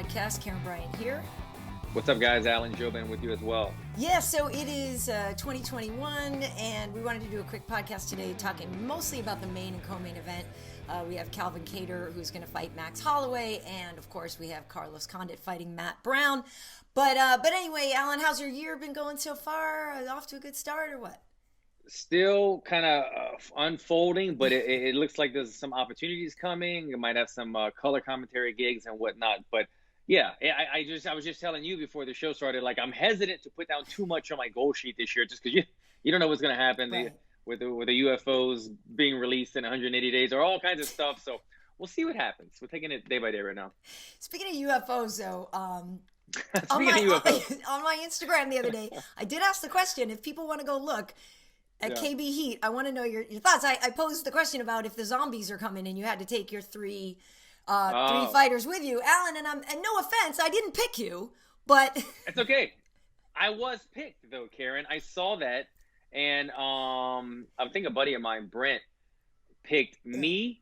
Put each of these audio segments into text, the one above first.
podcast. Karyn, Bryant here. What's up, guys? Alan, Jouban with you as well. Yeah, so it is 2021, and we wanted to do a quick podcast today talking mostly about the main and co-main event. We have Kattar, who's going to fight Max Holloway, and of course we have Condit fighting Matt Brown. But anyway, Alan, how's your year been going so far? Off to a good start or what? Still kind of unfolding, but it looks like there's some opportunities coming. You might have some color commentary gigs and whatnot. But yeah, I was just telling you before the show started, like I'm hesitant to put down too much on my goal sheet this year, just because you don't know what's going to happen Right. with the UFOs being released in 180 days or all kinds of stuff. So we'll see what happens. We're taking it day by day right now. Speaking of UFOs, though, Speaking of UFOs, on my Instagram the other day, I did ask the question if people want to go look at KB Heat. I want to know your thoughts. I posed the question about if the zombies are coming and you had to take your three fighters with you, Alan. And no offense, I didn't pick you, but it's okay. I was picked though, Karyn. I saw that, and I think a buddy of mine, Brent, picked me.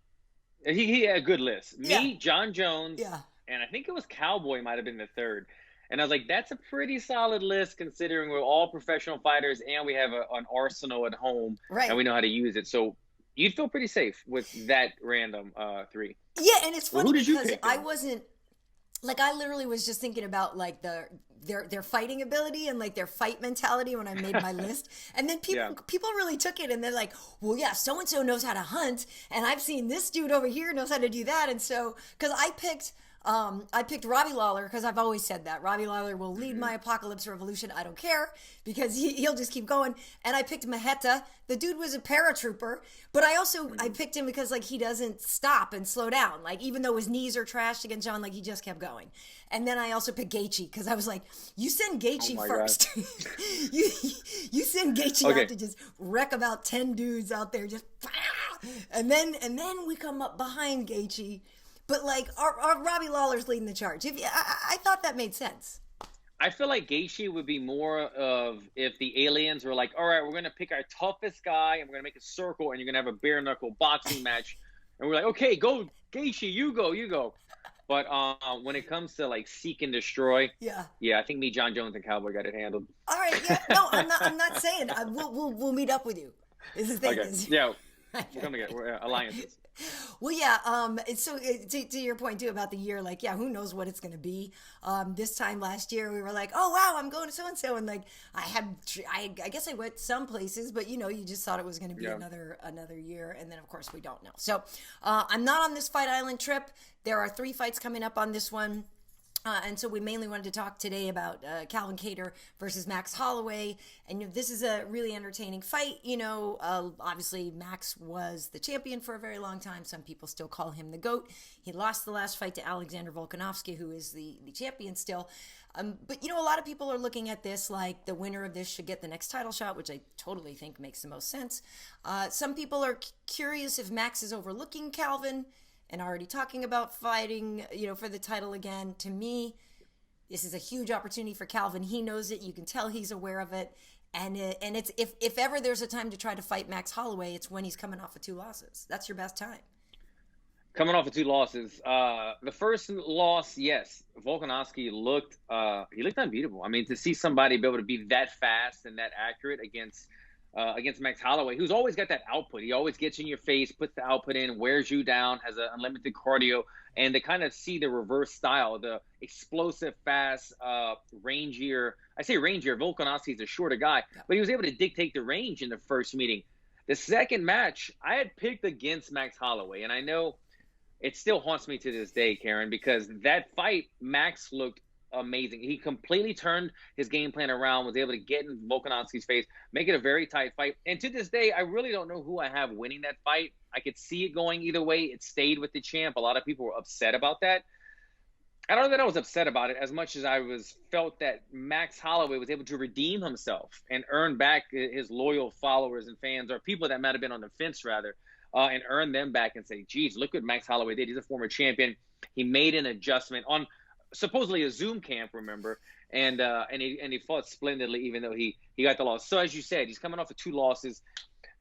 He had a good list. Me, John Jones, and I think it was Cowboy might have been the third. And I was like, that's a pretty solid list considering we're all professional fighters and we have an arsenal at home, right, and we know how to use it. So you'd feel pretty safe with that random three. Yeah, and it's funny because pick, I wasn't, like, I literally was just thinking about like their fighting ability and like their fight mentality when I made my list. And then people really took it and they're like, well, yeah, so-and-so knows how to hunt. And I've seen this dude over here knows how to do that. And so, because I picked Robbie Lawler because I've always said that Robbie Lawler will lead my apocalypse revolution. I don't care because he'll just keep going. And I picked H.E.A.T. The dude was a paratrooper, but I picked him because like he doesn't stop and slow down. Like even though his knees are trashed against John, like he just kept going. And then I also picked H.E.A.T because I was like, you send H.E.A.T first. you send H.E.A.T out to just wreck about 10 dudes out there, just and then we come up behind H.E.A.T. But like our Robbie Lawler's leading the charge. I thought that made sense. I feel like Gaethje would be more of if the aliens were like, all right, we're going to pick our toughest guy and we're going to make a circle and you're going to have a bare knuckle boxing match. And we're like, okay, go Gaethje, you go. But when it comes to like seek and destroy, I think me, John Jones, and Cowboy got it handled. All right, no, I'm not saying we'll meet up with you. Is the thing. Okay. Yeah, we're coming together. Alliances. Well, yeah. So to your point too about the year, like, who knows what it's going to be? This time last year, we were like, oh wow, I'm going to so and so, and like I guess I went some places, but you just thought it was going to be another year, and then of course we don't know. So I'm not on this Fight Island trip. There are 3 fights coming up on this one. And so we mainly wanted to talk today about Kattar versus Max Holloway. And this is a really entertaining fight. Obviously Max was the champion for a very long time. Some people still call him the GOAT. He lost the last fight to Alexander Volkanovski, who is the champion still. But a lot of people are looking at this like the winner of this should get the next title shot, which I totally think makes the most sense. Some people are curious if Max is overlooking Calvin and already talking about fighting, for the title again. To me, this is a huge opportunity for Calvin. He knows it. You can tell he's aware of it. And it's if ever there's a time to try to fight Max Holloway, it's when he's coming off of 2 losses. That's your best time. Coming off of 2 losses. The first loss, yes, Volkanovski looked unbeatable. I mean, to see somebody be able to be that fast and that accurate against Max Holloway, who's always got that output. He always gets in your face, puts the output in, wears you down, has an unlimited cardio, and to kind of see the reverse style, the explosive, fast, rangier. I say rangier. Volkanovski's a shorter guy, but he was able to dictate the range in the first meeting. The second match, I had picked against Max Holloway, and I know it still haunts me to this day, Karyn, because that fight, Max looked amazing. He completely turned his game plan around, was able to get in Volkanovski's face, make it a very tight fight. And to this day, I really don't know who I have winning that fight. I could see it going either way. It stayed with the champ. A lot of people were upset about that. I don't know that I was upset about it as much as I felt that Max Holloway was able to redeem himself and earn back his loyal followers and fans, or people that might have been on the fence rather, and earn them back and say, geez, look what Max Holloway did. He's a former champion. He made an adjustment on supposedly a Zoom camp, remember, and he fought splendidly, even though he got the loss. So as you said, he's coming off of 2 losses.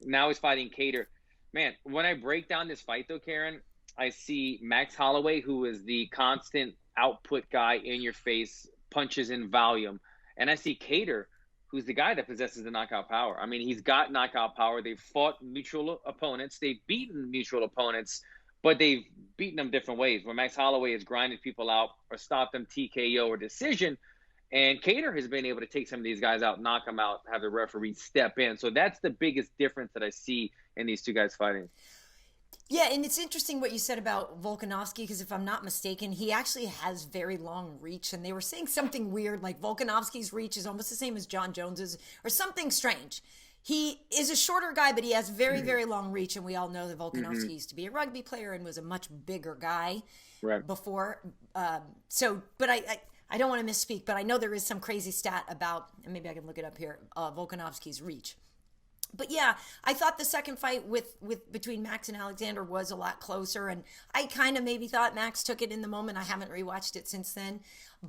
Now he's fighting Kattar. Man, when I break down this fight though, Karyn, I see Max Holloway, who is the constant output guy, in your face, punches in volume. And I see Kattar, who's the guy that possesses the knockout power. I mean, he's got knockout power. They've fought neutral opponents. They've beaten neutral opponents, but they've beaten them different ways. Where Max Holloway has grinded people out or stopped them TKO or decision. And Kattar has been able to take some of these guys out, knock them out, have the referee step in. So that's the biggest difference that I see in these two guys fighting. Yeah, and it's interesting what you said about Volkanovski, because if I'm not mistaken, he actually has very long reach, and they were saying something weird, like Volkanovski's reach is almost the same as John Jones's, or something strange. He is a shorter guy, but he has very, very long reach, and we all know that Volkanovski used to be a rugby player and was a much bigger guy before. But I don't want to misspeak, but I know there is some crazy stat about, and maybe I can look it up here, Volkanovski's reach. But yeah, I thought the second fight between Max and Alexander was a lot closer, and I kind of maybe thought Max took it in the moment. I haven't rewatched it since then,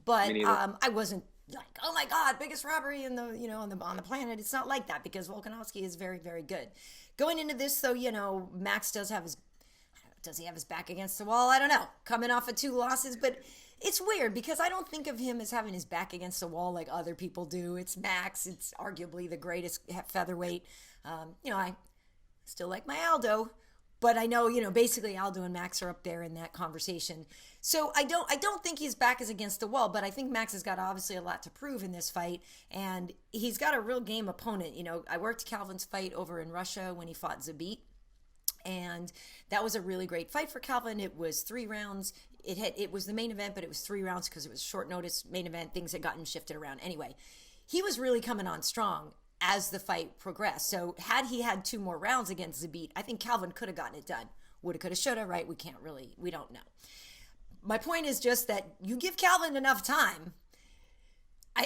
but I wasn't like, oh my God, biggest robbery in the on the planet. It's not like that, because Volkanovski is very, very good. Going into this though, Max does he have his back against the wall? I don't know. Coming off of 2 losses, but it's weird because I don't think of him as having his back against the wall like other people do. It's Max. It's arguably the greatest featherweight. I still like my Aldo, but I know, basically Aldo and Max are up there in that conversation. So I don't think his back is against the wall, but I think Max has got obviously a lot to prove in this fight, and he's got a real game opponent. I worked Calvin's fight over in Russia when he fought H.E.A.T, and that was a really great fight for Calvin. It was 3 rounds. It was the main event, but it was 3 rounds because it was short notice main event. Things had gotten shifted around. Anyway, he was really coming on strong as the fight progressed. So had he had 2 more rounds against H.E.A.T, I think Calvin could have gotten it done. Woulda, coulda, shoulda, right? We don't know. My point is just that you give Calvin enough time,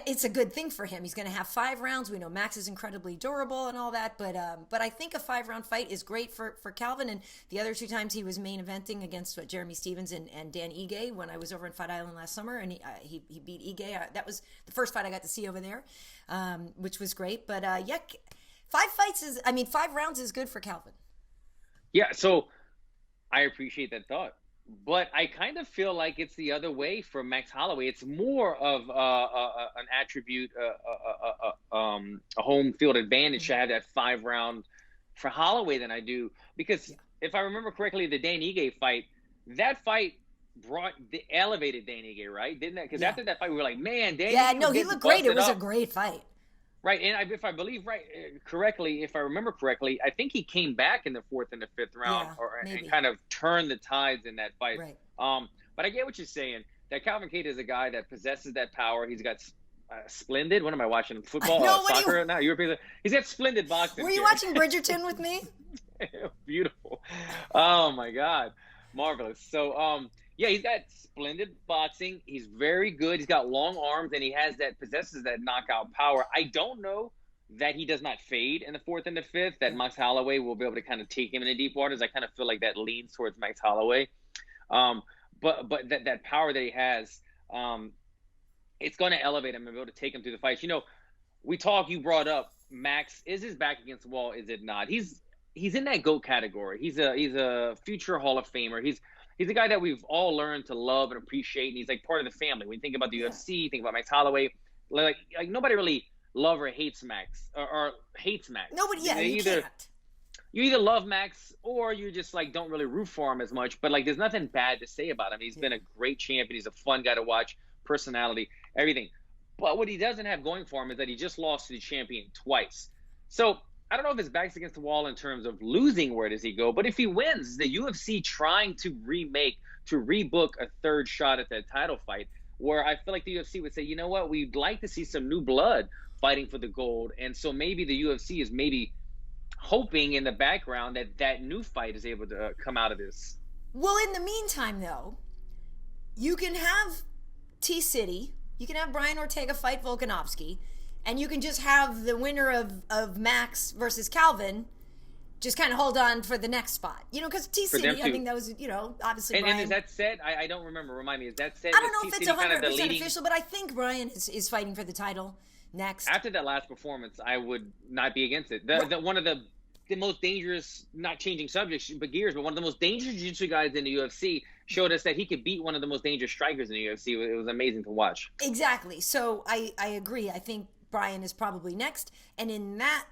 it's a good thing for him. He's going to have 5 rounds. We know Max is incredibly durable and all that, but I think a 5-round fight is great for Calvin. And the other 2 times he was main eventing against Jeremy Stephens and Dan Ige when I was over in Fight Island last summer, and he beat Ige. That was the first fight I got to see over there, which was great. But 5 rounds is good for Calvin. Yeah, so I appreciate that thought. But I kind of feel like it's the other way for Max Holloway. It's more of an attribute, a home field advantage to have that 5-round for Holloway than I do. Because if I remember correctly, the Dan Ige fight, that fight elevated Dan Ige, right? Didn't that? Because after that fight, we were like, man, Dan Ige. Yeah, no, he looked great. It was a great fight. Right, and if I believe correctly, if I remember correctly, I think he came back in the 4th and the 5th round, and kind of turned the tides in that fight. Right. But I get what you're saying. That Calvin Kattar is a guy that possesses that power. He's got splendid. What am I watching? Football, soccer now? European. He's got splendid boxing. Were you watching Bridgerton with me? Beautiful. Oh my God, marvelous. So yeah, he's got splendid boxing. He's very good. He's got long arms, and he possesses that knockout power. I don't know that he does not fade in the 4th and the 5th, that Max Holloway will be able to kind of take him into deep waters. I kind of feel like that leans towards Max Holloway. But that power that he has, it's going to elevate him and be able to take him through the fights. You brought up Max. Is his back against the wall? Is it not? He's in that GOAT category. He's a future Hall of Famer. He's a guy that we've all learned to love and appreciate, and he's like part of the family. When you think about the UFC, think about Max Holloway, like nobody really loves or hates Max or hates Max. Nobody, you can't. You either love Max or you just don't really root for him as much. But there's nothing bad to say about him. He's been a great champion. He's a fun guy to watch, personality, everything. But what he doesn't have going for him is that he just lost to the champion twice. So I don't know if his back's against the wall in terms of losing, where does he go? But if he wins, the UFC trying to rebook a 3rd shot at that title fight, where I feel like the UFC would say, you know what, we'd like to see some new blood fighting for the gold. And so maybe the UFC is hoping in the background that new fight is able to come out of this. Well, in the meantime, though, you can have T-City, you can have Brian Ortega fight Volkanovski, and you can just have the winner of Max versus Calvin just kind of hold on for the next spot. Because T-City, I think that was, obviously Brian. And is that said? I don't remember. Remind me. Is that said? I don't know if it's 100% official, but I think Brian is fighting for the title next. After that last performance, I would not be against it. One of the the most dangerous, not changing subjects, but gears, but one of the most dangerous jiu-jitsu guys in the UFC, showed us that he could beat one of the most dangerous strikers in the UFC. It was amazing to watch. Exactly. So I agree. I think Brian is probably next. And in that,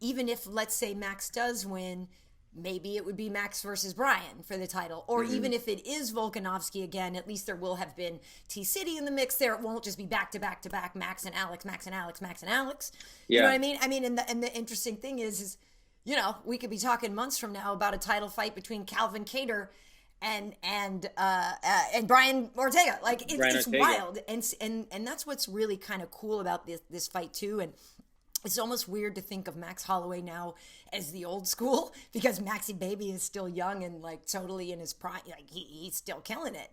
even if, let's say, Max does win, maybe it would be Max versus Brian for the title. Or even if it is Volkanovski again, at least there will have been T-City in the mix there. It won't just be back-to-back-to-back Max and Alex, Max and Alex, Max and Alex. You know what I mean? I mean, and the interesting thing is, you know, we could be talking months from now about a title fight between Calvin Kattar and Brian Ortega. Like, it's wild. And that's what's really kind of cool about this fight, too. And it's almost weird to think of Max Holloway now as the old school, because Maxie Baby is still young and like totally in his prime. Like he's still killing it.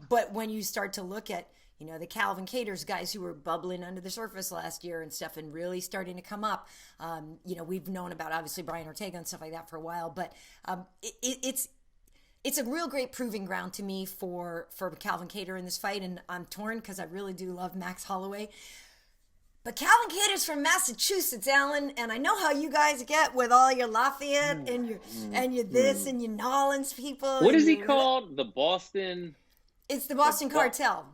But when you start to look at, you know, the Calvin Cattars, guys who were bubbling under the surface last year and stuff and really starting to come up, you know, we've known about obviously Brian Ortega and stuff like that for a while, but it's a real great proving ground to me for Calvin Kattar in this fight. And I'm torn because I really do love Max Holloway. But Calvin Kattar's from Massachusetts, Alan, and I know how you guys get with all your Lafayette and your this and your Nolans people. What is he called? The Boston... It's the Boston Cartel.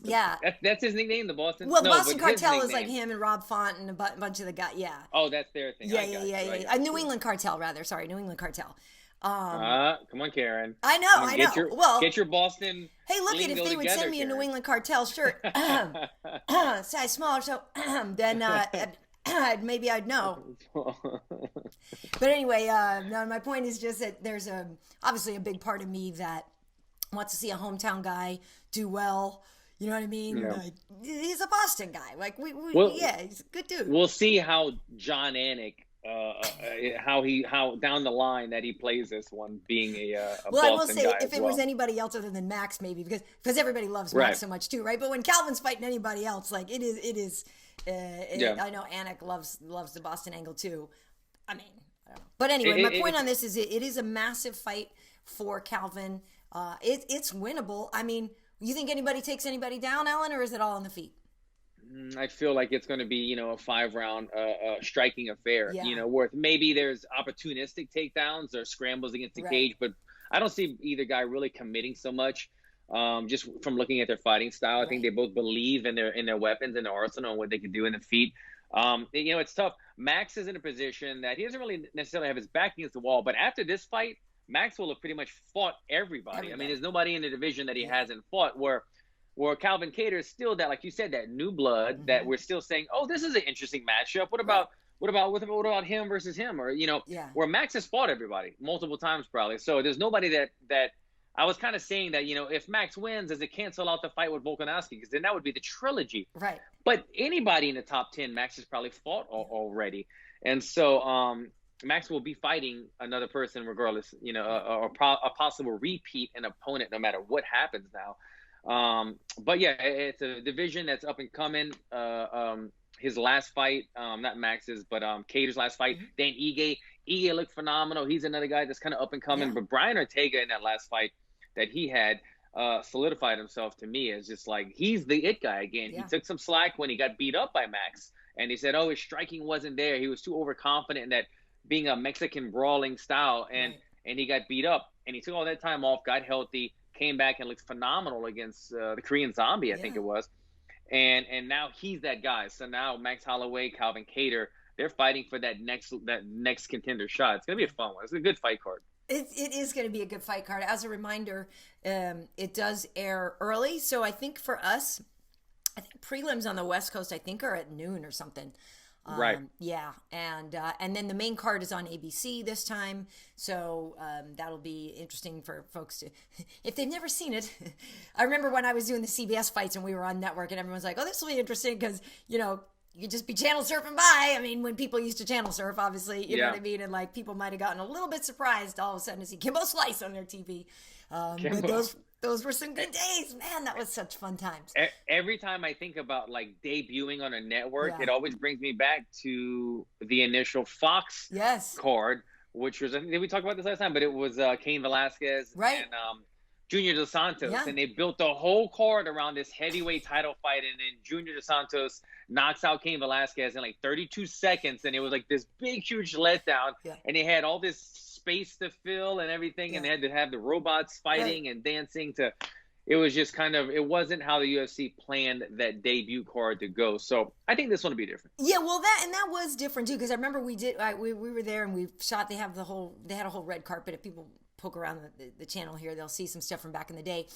Yeah. That's his nickname, the Boston... Well, the Boston Cartel is like him and Rob Font and a bunch of the guys, yeah. Oh, that's their thing. Yeah. New England Cartel, rather. Sorry, New England Cartel. Come on, Karyn. I know. Get your Boston. Hey, look at if they would send me a New England Cartel shirt, size smaller, so then maybe I'd know. But anyway, no, my point is just that there's obviously a big part of me that wants to see a hometown guy do well. You know what I mean? Yeah. Like, he's a Boston guy. Like he's a good dude. We'll see how John Anik. How down the line that he plays this one, being a Boston guy. I will say, if it was anybody else other than Max, maybe because everybody loves Max so much too, right? But when Calvin's fighting anybody else, like it is. I know Anik loves the Boston angle too. I mean, I don't know. But anyway, my point on this is it is a massive fight for Calvin. It's winnable. I mean, you think anybody takes anybody down, Alan, or is it all on the feet? I feel like it's going to be, a 5-round striking affair, Yeah. Worth maybe there's opportunistic takedowns or scrambles against the cage, but I don't see either guy really committing so much. Just from looking at their fighting style, I think they both believe in their weapons and their arsenal and what they can do in the feet. It's tough. Max is in a position that he doesn't really necessarily have his back against the wall, but after this fight, Max will have pretty much fought everybody. I mean, there's nobody in the division that he hasn't fought where Calvin Kattar is still that, like you said, that new blood that we're still saying, oh, this is an interesting matchup. What about him versus him? Or, where Max has fought everybody multiple times probably. So there's nobody that I was kind of saying that, if Max wins, does it cancel out the fight with Volkanovski? Because then that would be the trilogy. Right. But anybody in the top 10, Max has probably fought already. And so Max will be fighting another person regardless, a possible repeat an opponent no matter what happens now. But yeah, it's a division that's up and coming. His last fight, not Max's, but Kattar's last fight, then Ige looked phenomenal. He's another guy that's kind of up and coming. But Brian Ortega in that last fight that he had solidified himself to me as just like he's the it guy again. He took some slack when he got beat up by Max, and he said, "Oh, his striking wasn't there. He was too overconfident in that being a Mexican brawling style, and he got beat up, and he took all that time off, got healthy." Came back and looked phenomenal against the Korean Zombie, I think it was. And now he's that guy. So now Max Holloway, Calvin Kattar, they're fighting for that next contender shot. It's going to be a fun one. It's a good fight card. It is going to be a good fight card. As a reminder, it does air early. So I think for us, prelims on the West Coast, are at noon or something. Right. Yeah. And then the main card is on ABC this time. So that'll be interesting for folks to, if they've never seen it. I remember when I was doing the CBS fights and we were on network and everyone's like, oh, this will be interesting because, you could just be channel surfing by. I mean, when people used to channel surf, obviously, you know what I mean? And like people might have gotten a little bit surprised all of a sudden to see Kimbo Slice on their TV. But those were some good days, man. That was such fun times. Every time I think about like debuting on a network, it always brings me back to the initial Fox card, which was, I think we talked about this last time, but it was Cain Velasquez and Junior Dos Santos, Yeah. and they built the whole card around this heavyweight title fight, and then Junior Dos Santos knocks out Cain Velasquez in like 32 seconds, and it was like this big, huge letdown, Yeah. and they had all this space to fill and everything, and they had to have the robots fighting and dancing to. It was just kind of, it wasn't how the UFC planned that debut card to go. So I think this one will be different. Yeah, well, that was different too, because I remember we were there and we shot. They had a whole red carpet. If people poke around the channel here, they'll see some stuff from back in the day.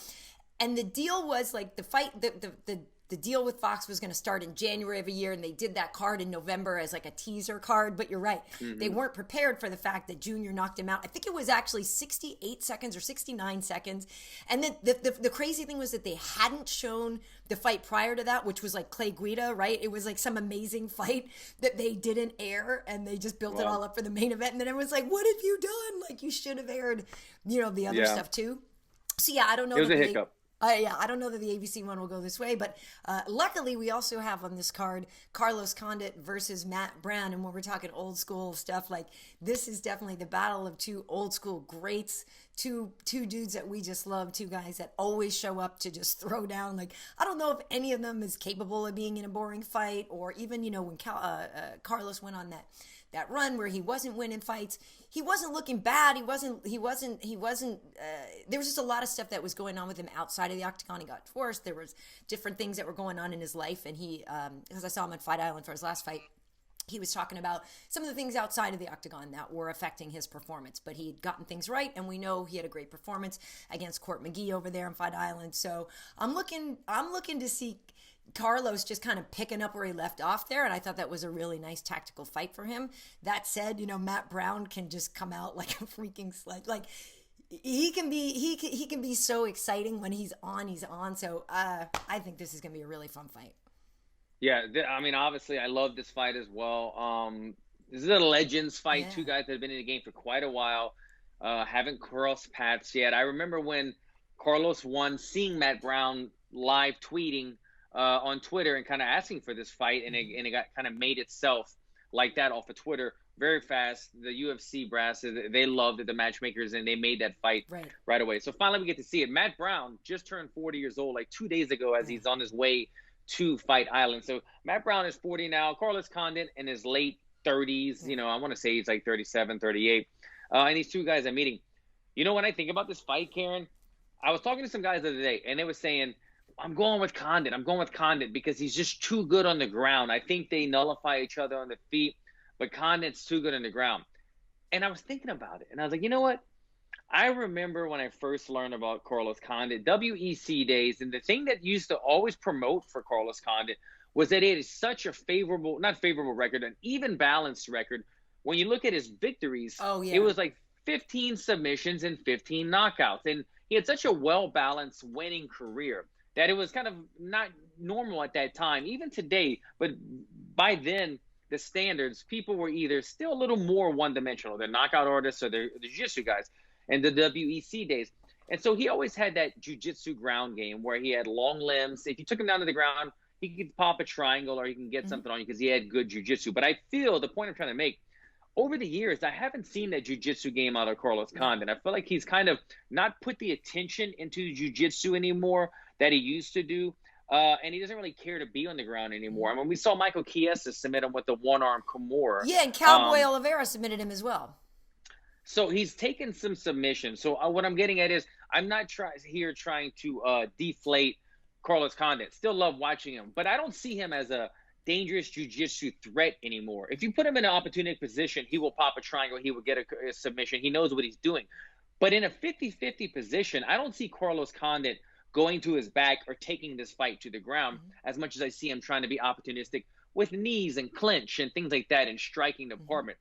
And the deal was like the fight, the deal with Fox was going to start in January of a year, and they did that card in November as like a teaser card. But you're right, they weren't prepared for the fact that Junior knocked him out. I think it was actually 68 seconds or 69 seconds. And then the crazy thing was that they hadn't shown the fight prior to that, which was like Clay Guida, right? It was like some amazing fight that they didn't air, and they just built it all up for the main event. And then everyone's like, "What have you done? Like, you should have aired, the other stuff too." So yeah, I don't know. It was a hiccup. I don't know that the ABC one will go this way, but luckily we also have on this card Carlos Condit versus Matt Brown. And when we're talking old school stuff, like this is definitely the battle of two old school greats, two dudes that we just love, two guys that always show up to just throw down. Like, I don't know if any of them is capable of being in a boring fight, or even, when Carlos went on that run where he wasn't winning fights, he wasn't looking bad. He wasn't, there was just a lot of stuff that was going on with him outside of the octagon. He got divorced. There was different things that were going on in his life. And he, because I saw him on Fight Island for his last fight, he was talking about some of the things outside of the octagon that were affecting his performance, but he had gotten things right. And we know he had a great performance against Court McGee over there on Fight Island. So I'm looking to see Carlos just kind of picking up where he left off there, and I thought that was a really nice tactical fight for him. That said, Matt Brown can just come out like a freaking sled. Like he can be so exciting when he's on. So I think this is gonna be a really fun fight. Yeah, I mean, obviously, I love this fight as well. This is a legends fight. Two guys that have been in the game for quite a while, haven't crossed paths yet. I remember when Carlos won, seeing Matt Brown live tweeting on Twitter and kind of asking for this fight, and it got kind of made itself like that off of Twitter very fast. The UFC brass, they loved it, the matchmakers, and they made that fight right away. So finally we get to see it. Matt Brown just turned 40 years old like 2 days ago as he's on his way to Fight Island. So Matt Brown is 40 now. Carlos Condit in his late 30s. I want to say he's like 37, 38. And these two guys are meeting. When I think about this fight, Karyn, I was talking to some guys the other day, and they were saying, I'm going with Condit because he's just too good on the ground. I think they nullify each other on the feet, but Condit's too good on the ground. And I was thinking about it, and I was like, you know what? I remember when I first learned about Carlos Condit, WEC days, and the thing that used to always promote for Carlos Condit was that it is such a not favorable record, an even balanced record. When you look at his victories, it was like 15 submissions and 15 knockouts. And he had such a well-balanced winning career that it was kind of not normal at that time, even today. But by then, the standards, people were either still a little more one-dimensional. They're knockout artists or they're the jiu-jitsu guys in the WEC days. And so he always had that jiu-jitsu ground game where he had long limbs. If you took him down to the ground, he could pop a triangle or he can get something on you because he had good jiu-jitsu. But I feel the point I'm trying to make, over the years, I haven't seen that jiu-jitsu game out of Carlos Condit. I feel like he's kind of not put the attention into jiu-jitsu anymore that he used to do. And he doesn't really care to be on the ground anymore. I mean, we saw Michael Chiesa submit him with the one-arm Kimura. Yeah, and Cowboy Oliveira submitted him as well. So he's taken some submissions. So what I'm getting at is I'm not trying to deflate Carlos Condit. Still love watching him. But I don't see him as a dangerous jiu-jitsu threat anymore. If you put him in an opportunistic position, he will pop a triangle. He will get a submission. He knows what he's doing. But in a 50-50 position, I don't see Carlos Condit going to his back or taking this fight to the ground as much as I see him trying to be opportunistic with knees and clinch and things like that in striking department.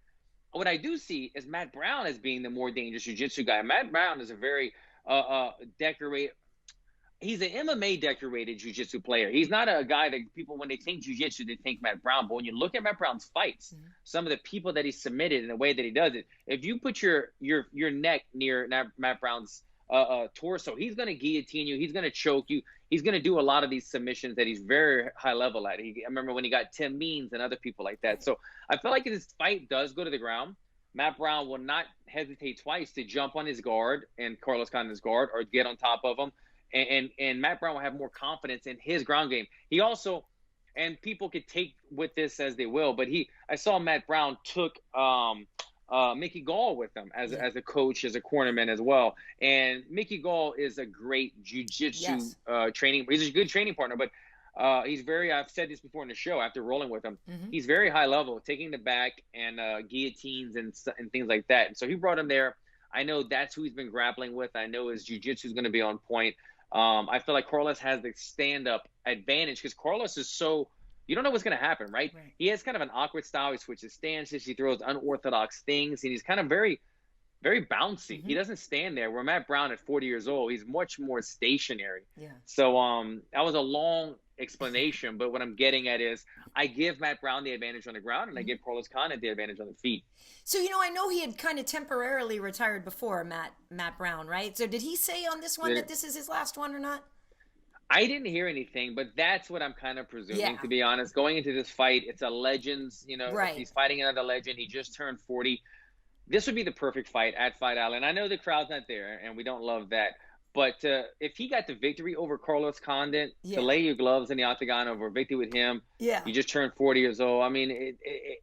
What I do see is Matt Brown as being the more dangerous jiu-jitsu guy. Matt Brown is a very decorated – he's an MMA decorated jiu-jitsu player. He's not a guy that people, when they think jiu-jitsu, they think Matt Brown. But when you look at Matt Brown's fights, some of the people that he submitted and the way that he does it, if you put your neck near Matt Brown's torso, he's going to guillotine you. He's going to choke you. He's going to do a lot of these submissions that he's very high level at. I remember when he got Tim Means and other people like that. So I feel like this fight does go to the ground, Matt Brown will not hesitate twice to jump on his guard and Carlos Condit's guard or get on top of him. And Matt Brown will have more confidence in his ground game. He also, and people could take with this as they will, but I saw Matt Brown took Mickey Gall with him as a coach, as a cornerman as well. And Mickey Gall is a great jiu-jitsu training. He's a good training partner, but he's I've said this before in the show after rolling with him, he's very high level, taking the back and guillotines and things like that. And so he brought him there. I know that's who he's been grappling with. I know his jiu-jitsu is going to be on point. I feel like Carlos has the stand-up advantage because Carlos is you don't know what's going to happen, right? He has kind of an awkward style. He switches stances. He throws unorthodox things, and he's kind of very, very bouncy. He doesn't stand there. Where Matt Brown at 40 years old, he's much more stationary. So that was a long explanation, but what I'm getting at is I give Matt Brown the advantage on the ground, and I give Carlos Condit the advantage on the feet. So, I know he had kind of temporarily retired before, Matt Brown, right? So did he say on this one that this is his last one or not? I didn't hear anything, but that's what I'm kind of presuming, to be honest. Going into this fight, it's a Legends, if he's fighting another legend. He just turned 40. This would be the perfect fight at Fight Island. I know the crowd's not there, and we don't love that. But if he got the victory over Carlos Condit, to lay your gloves in the octagon over a victory with him, you just turned 40 years old. I mean,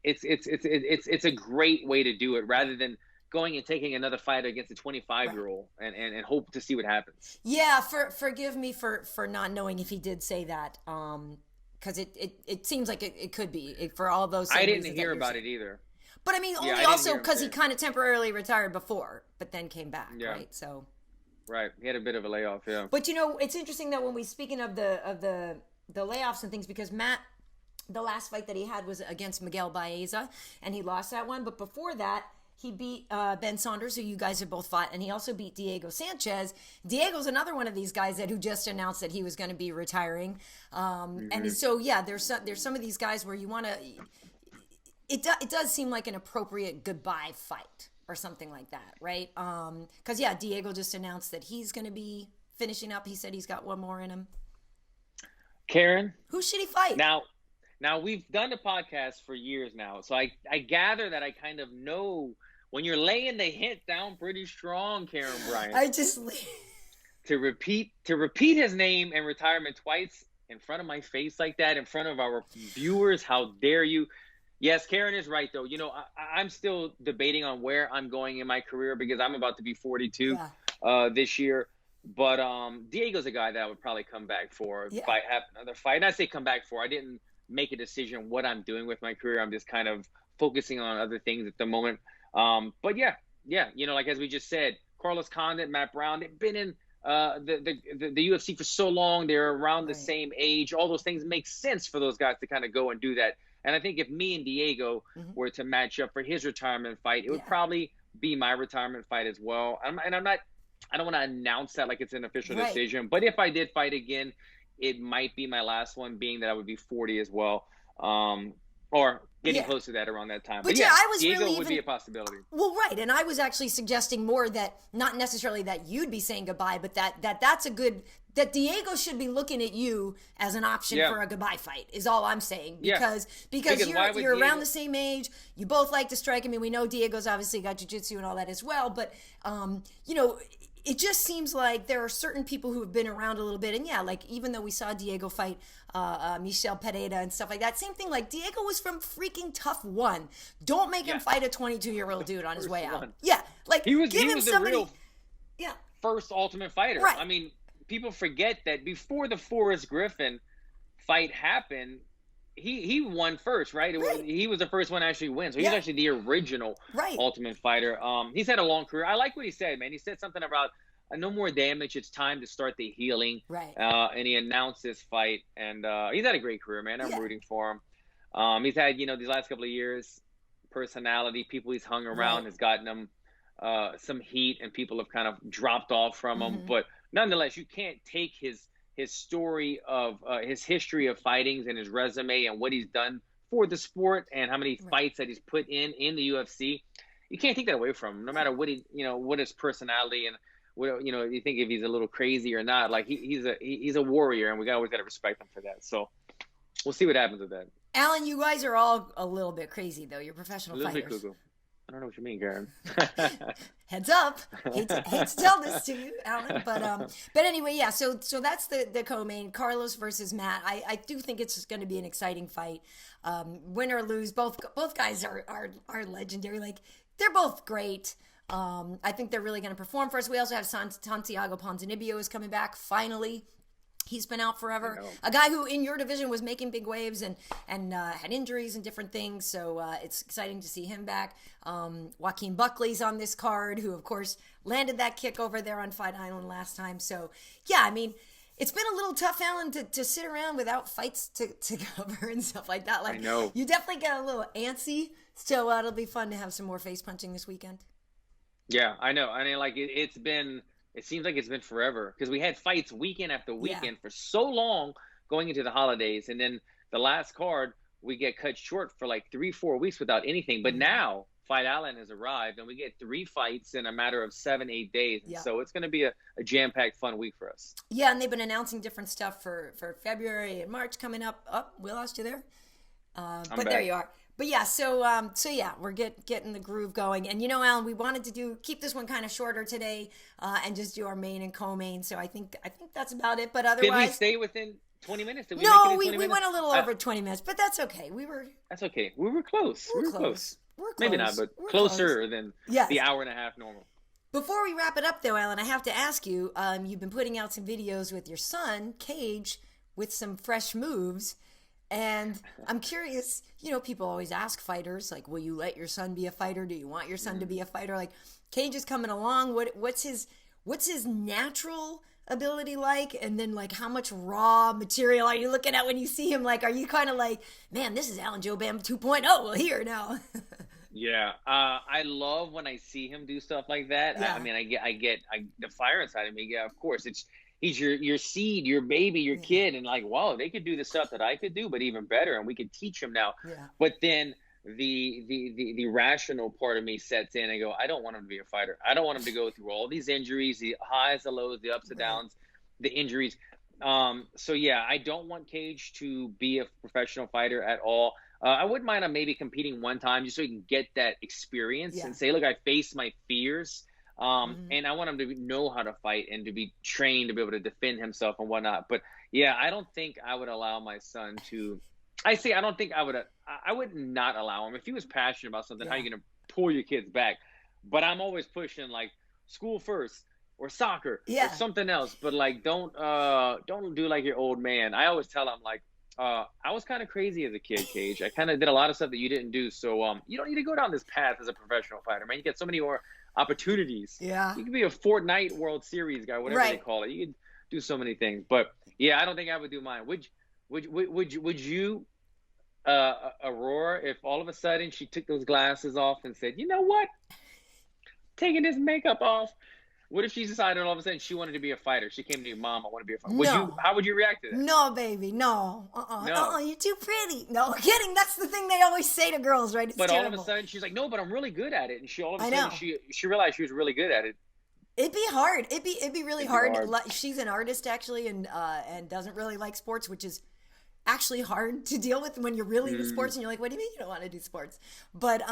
it's a great way to do it rather than going and taking another fight against a 25-year-old and hope to see what happens. Yeah, forgive me for not knowing if he did say that, because it seems like it could be for all those. I didn't hear about it either. But I mean, only also because he kind of temporarily retired before, but then came back, right? So. Right, he had a bit of a layoff, But it's interesting that when we speaking of the layoffs and things, because Matt, the last fight that he had was against Miguel Baeza, and he lost that one. But before that, he beat Ben Saunders, who you guys have both fought, and he also beat Diego Sanchez. Diego's another one of these guys who just announced that he was going to be retiring. And so there's some of these guys where you want to. It does seem like an appropriate goodbye fight. Or something like that, right? Because, Diego just announced that he's going to be finishing up. He said he's got one more in him. Karyn? Who should he fight? Now we've done the podcast for years now, so I gather that I kind of know when you're laying the hint down pretty strong, Karyn Bryant. I just... to repeat his name and retirement twice in front of my face like that, in front of our viewers, how dare you? Yes, Karyn is right, though. I'm still debating on where I'm going in my career because I'm about to be 42 this year. But Diego's a guy that I would probably come back for, have another fight. And I say come back for. I didn't make a decision what I'm doing with my career. I'm just kind of focusing on other things at the moment. But like as we just said, Carlos Condit, Matt Brown, they've been in the UFC for so long. They're around the same age. All those things make sense for those guys to kind of go and do that. And I think if me and Diego were to match up for his retirement fight, it would probably be my retirement fight as well. I don't want to announce that like it's an official decision. But if I did fight again, it might be my last one, being that I would be 40 as well. Or getting close to that around that time. But I was Diego really would be a possibility. Well, right. And I was actually suggesting more that not necessarily that you'd be saying goodbye, but that's a good... That Diego should be looking at you as an option for a goodbye fight is all I'm saying. Because you're around the same age. You both like to strike. I mean, we know Diego's obviously got jiu-jitsu and all that as well. But, it just seems like there are certain people who have been around a little bit. And like even though we saw Diego fight Michel Pereira and stuff like that, same thing. Like Diego was from freaking Tough One. Don't make him fight a 22-year-old dude on his way out. Yeah. Like he was the real first Ultimate Fighter. Right. I mean, people forget that before the Forrest Griffin fight happened, he won first, right? He was the first one to actually win. So he's actually the original Ultimate Fighter. He's had a long career. I like what he said, man. He said something about no more damage. It's time to start the healing. Right. And he announced this fight. And he's had a great career, man. I'm rooting for him. He's had, these last couple of years, personality, people he's hung around has gotten him some heat, and people have kind of dropped off from him. But nonetheless, you can't take his story of his history of fightings and his resume and what he's done for the sport and how many fights that he's put in the UFC. You can't take that away from him, no matter what what his personality and what you think if he's a little crazy or not. Like he's a warrior, and we always got to respect him for that. So we'll see what happens with that. Alan, you guys are all a little bit crazy though. You're professional fighters. A little bit cuckoo. I don't know what you mean, Karyn. Heads up. Hate to tell this to you, Alan. But anyway, yeah. So that's the co-main, Carlos versus Matt. I do think it's going to be an exciting fight. Win or lose, both guys are legendary. Like, they're both great. I think they're really going to perform for us. We also have Santiago Ponzinibbio is coming back finally. He's been out forever. A guy who in your division was making big waves and had injuries and different things. So it's exciting to see him back. Joaquin Buckley's on this card, who, of course, landed that kick over there on Fight Island last time. So, yeah, I mean, it's been a little tough, Alan, to sit around without fights to cover and stuff like that. Like, I know. You definitely get a little antsy. So it'll be fun to have some more face punching this weekend. Yeah, I know. I mean, like, it seems like it's been forever because we had fights weekend after weekend for so long going into the holidays. And then the last card, we get cut short for like 3-4 weeks without anything. But now Fight Island has arrived and we get 3 fights in a matter of 7-8 days. And so it's going to be a jam-packed, fun week for us. Yeah, and they've been announcing different stuff for February and March coming up. Oh, we lost you there. But there you are. But yeah, so yeah, we're getting the groove going. And Alan, we wanted to keep this one kind of shorter today, and just do our main and co-main. So I think that's about it. But otherwise, did we stay within 20 minutes? Did we no, make it we went a little over 20 minutes, but that's okay. That's okay. We were close. We were close. Maybe not, but closer than the hour and a half normal. Before we wrap it up, though, Alan, I have to ask you. You've been putting out some videos with your son, Cage, with some fresh moves. And I'm curious, people always ask fighters, like, will you let your son be a fighter? Do you want your son to be a fighter? Like, Cage is coming along. What's his natural ability like? And then, like, how much raw material are you looking at when you see him? Like, are you kind of like, man, this is Alan Jouban 2.0. Well, here now. Yeah. I love when I see him do stuff like that. Yeah. I mean, I get the fire inside of me. Yeah, of course. He's your seed, your baby, your kid, and like, wow, they could do the stuff that I could do, but even better, and we could teach him now. Yeah. But then the rational part of me sets in. I go, I don't want him to be a fighter. I don't want him to go through all these injuries, the highs, the lows, the ups and downs, the injuries. So yeah, I don't want Cage to be a professional fighter at all. I wouldn't mind him maybe competing one time just so he can get that experience and say, look, I faced my fears. And I want him to know how to fight and to be trained to be able to defend himself and whatnot. But yeah, I don't think I would allow my son to. I don't think I would. I would not allow him if he was passionate about something. How are you going to pull your kids back? But I'm always pushing like school first or soccer or something else. But like don't do like your old man. I always tell him like I was kind of crazy as a kid, Cage. I kind of did a lot of stuff that you didn't do. So you don't need to go down this path as a professional fighter, man. You get so many more opportunities. Yeah. You could be a Fortnite World Series guy, whatever they call it. You could do so many things. But yeah, I don't think I would do mine. Would you Aurora, if all of a sudden she took those glasses off and said, you know what? Taking this makeup off. What if she decided all of a sudden she wanted to be a fighter? She came to your mom, I want to be a fighter. How would you react to that? No, baby, no. You're too pretty. No, kidding. That's the thing they always say to girls, right? It's terrible. All of a sudden she's like, no, but I'm really good at it. And she all of a sudden she realized she was really good at it. It'd be hard. It'd be really hard. She's an artist actually, and doesn't really like sports, which is actually hard to deal with when you're really into sports and you're like, what do you mean you don't want to do sports? But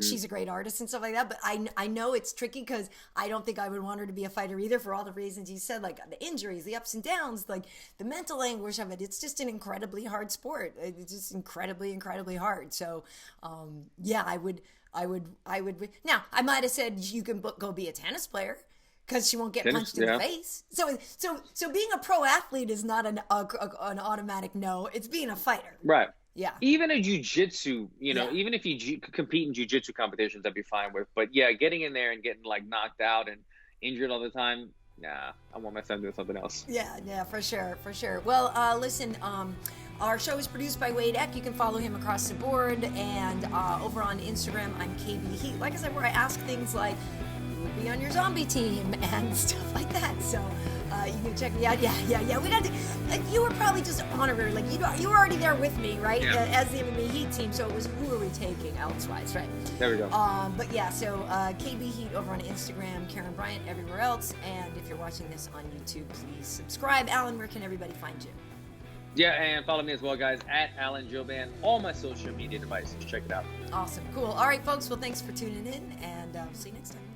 she's a great artist and stuff like that. But I know it's tricky because I don't think I would want her to be a fighter either for all the reasons you said, like the injuries, the ups and downs, like the mental anguish of it. It's just an incredibly hard sport. It's just incredibly, incredibly hard. So yeah, I would. Now I might have said you can go be a tennis player, because she won't get punched in the face. So being a pro athlete is not an automatic no. It's being a fighter. Right. Yeah. Even a jiu-jitsu, even if you compete in jiu-jitsu competitions, I'd be fine with. But yeah, getting in there and getting like knocked out and injured all the time, nah. I want my son doing something else. Yeah, for sure. Well, listen, our show is produced by H.E.A.T. You can follow him across the board, and over on Instagram, I'm KB Heat. Like I said, where I ask things like, would be on your zombie team and stuff like that. So you can check me out. Yeah. We got to. You were probably just honorary. Like you were already there with me, right? Yeah. As the MMA Heat team. So it was who are we taking elsewise, right? There we go. But yeah. So KB Heat over on Instagram, Karyn Bryant everywhere else. And if you're watching this on YouTube, please subscribe. Alan, where can everybody find you? Yeah, and follow me as well, guys, at Alan Jouban, all my social media devices. Check it out. Awesome. Cool. All right, folks. Well, thanks for tuning in, and see you next time.